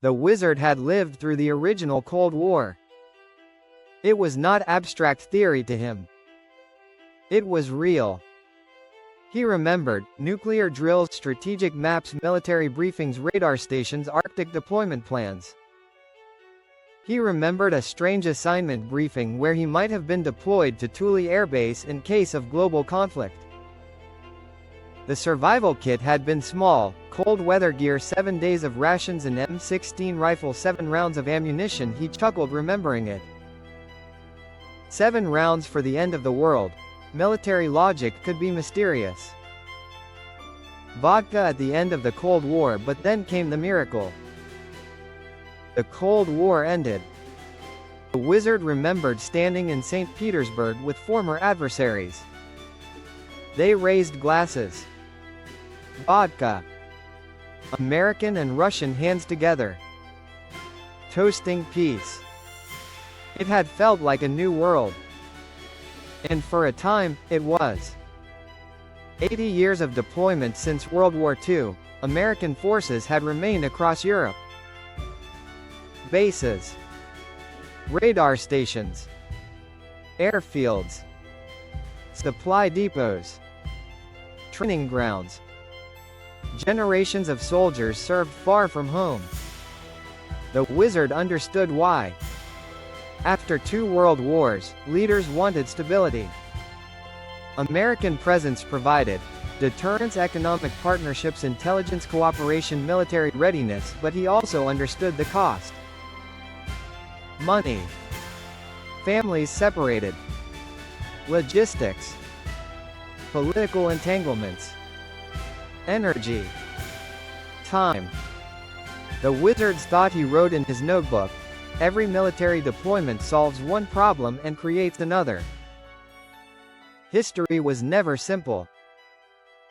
The wizard had lived through the original Cold War. It was not abstract theory to him. It was real. He remembered nuclear drills, strategic maps, military briefings, radar stations, Arctic deployment plans. He remembered a strange assignment briefing where he might have been deployed to Thule Air Base in case of global conflict. The survival kit had been small: cold weather gear, 7 days of rations, and M16 rifle, 7 rounds of ammunition. He chuckled remembering it. 7 rounds for the end of the world. Military logic could be mysterious. Vodka at the end of the Cold War, but then came the miracle. The Cold War ended. The wizard remembered standing in St. Petersburg with former adversaries. They raised glasses. Vodka. American and Russian hands together. Toasting peace. It had felt like a new world. And for a time, it was. 80 years of deployment since World War II, American forces had remained across Europe. Bases. Radar stations. Airfields. Supply depots. Training grounds. Generations of soldiers served far from home. The wizard understood why. After 2 world wars, leaders wanted stability. American presence provided deterrence, economic partnerships, intelligence cooperation, military readiness, but he also understood the cost. Money. Families separated. Logistics. Political entanglements. Energy. Time. The wizard's thought, he wrote in his notebook, every military deployment solves one problem and creates another. History was never simple.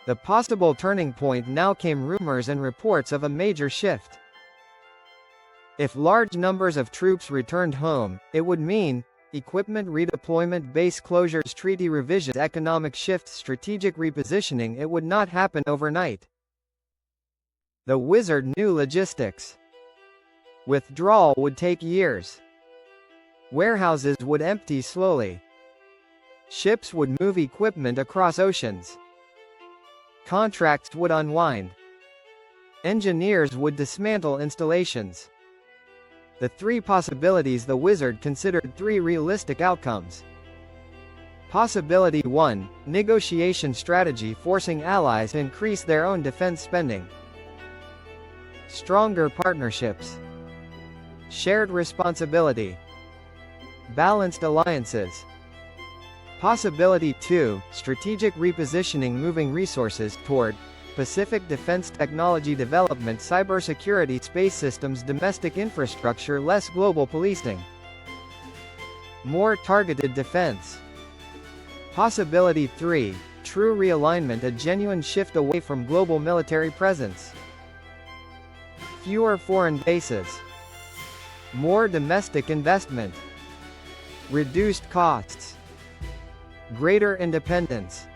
The possible turning point now came: rumors and reports of a major shift. If large numbers of troops returned home, it would mean equipment redeployment, base closures, treaty revisions, economic shifts, strategic repositioning. It would not happen overnight. The wizard knew logistics. Withdrawal would take years. Warehouses would empty slowly. Ships would move equipment across oceans. Contracts would unwind. Engineers would dismantle installations. The 3 possibilities: the wizard considered 3 realistic outcomes. Possibility 1, negotiation strategy, forcing allies to increase their own defense spending. Stronger partnerships. Shared responsibility. Balanced alliances. Possibility 2, strategic repositioning, moving resources toward Pacific defense, technology development, cybersecurity, space systems, domestic infrastructure, less global policing. More targeted defense. Possibility 3, true realignment, a genuine shift away from global military presence. Fewer foreign bases. More domestic investment. Reduced costs. Greater independence.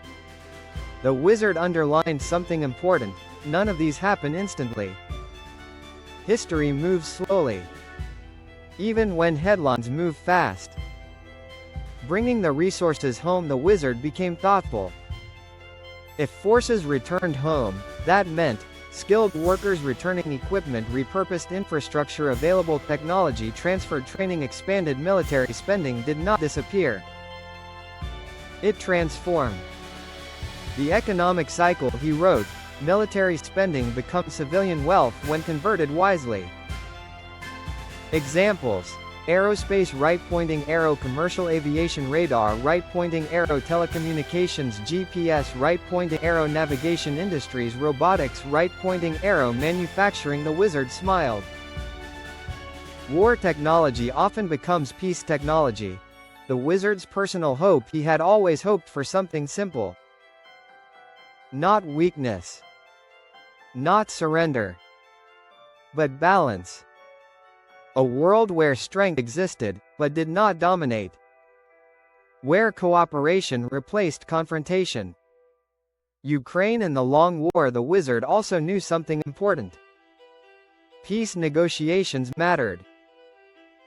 The wizard underlined something important: none of these happen instantly. History moves slowly. Even when headlines move fast. Bringing the resources home, the wizard became thoughtful. If forces returned home, that meant skilled workers returning, equipment repurposed, infrastructure available, technology transferred, training expanded. Military spending did not disappear. It transformed. The economic cycle, he wrote, military spending becomes civilian wealth when converted wisely. Examples: aerospace, right-pointing arrow; commercial aviation, radar, right-pointing arrow; telecommunications, GPS, right-pointing arrow; navigation industries, robotics, right-pointing arrow; manufacturing. The wizard smiled. War technology often becomes peace technology. The wizard's personal hope: he had always hoped for something simple. Not weakness. Not surrender. But balance. A world where strength existed, but did not dominate. Where cooperation replaced confrontation. Ukraine and the Long War. The wizard also knew something important. Peace negotiations mattered.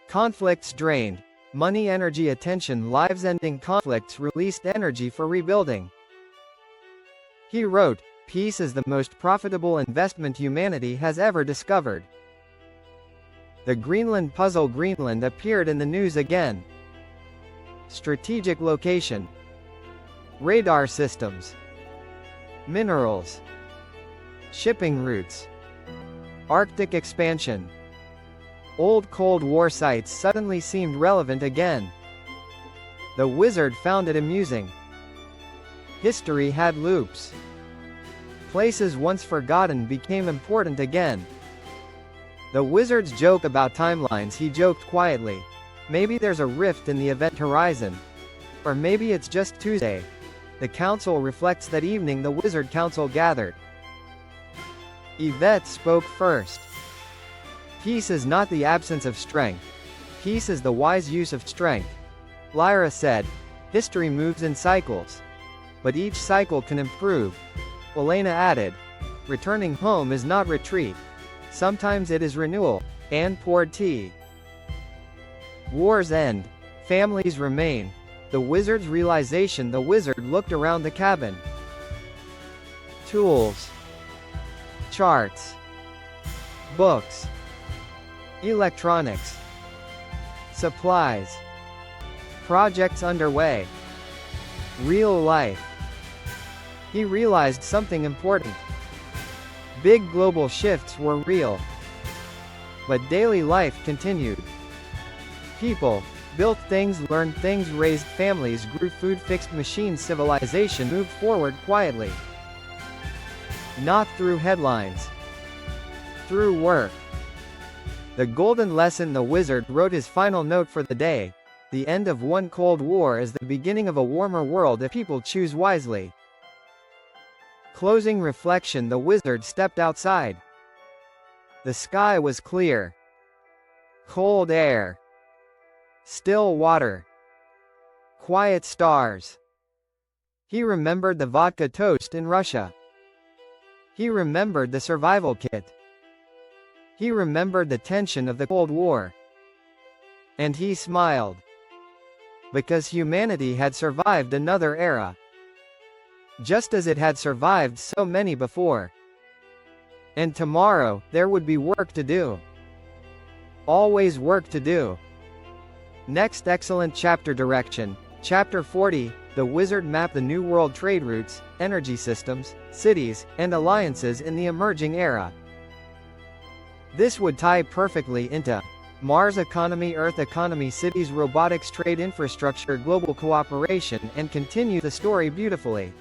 Conflicts drained money, energy, attention, lives. Ending conflicts released energy for rebuilding. He wrote, "Peace is the most profitable investment humanity has ever discovered." The Greenland puzzle. Greenland appeared in the news again. Strategic location. Radar systems. Minerals. Shipping routes. Arctic expansion. Old Cold War sites suddenly seemed relevant again. The wizard found it amusing. History had loops. Places once forgotten became important again. The wizard's joke about timelines. He joked quietly. Maybe there's a rift in the event horizon. Or maybe it's just Tuesday. The council reflects. That evening the wizard council gathered. Yvette spoke first. "Peace is not the absence of strength. Peace is the wise use of strength." Lyra said, "History moves in cycles. But each cycle can improve." Elena added, "Returning home is not retreat. Sometimes it is renewal." Anne poured tea. Wars end. Families remain. The wizard's realization. The wizard looked around the cabin. Tools. Charts. Books. Electronics. Supplies. Projects underway. Real life. He realized something important. Big global shifts were real. But daily life continued. People built things, learned things, raised families, grew food, fixed machines. Civilization moved forward quietly. Not through headlines. Through work. The golden lesson. The wizard wrote his final note for the day. The end of one Cold War is the beginning of a warmer world if people choose wisely. Closing reflection. The wizard stepped outside. The sky was clear. Cold air. Still water. Quiet stars. He remembered the vodka toast in Russia. He remembered the survival kit. He remembered the tension of the Cold War. And he smiled. Because humanity had survived another era. Just as it had survived so many before. And tomorrow, there would be work to do. Always work to do. Next excellent chapter. Direction. Chapter 40, The Wizard mapped the New World trade routes, energy systems, cities, and alliances in the emerging era. This would tie perfectly into Mars economy, Earth economy, cities, robotics, trade, infrastructure, global cooperation, and continue the story beautifully.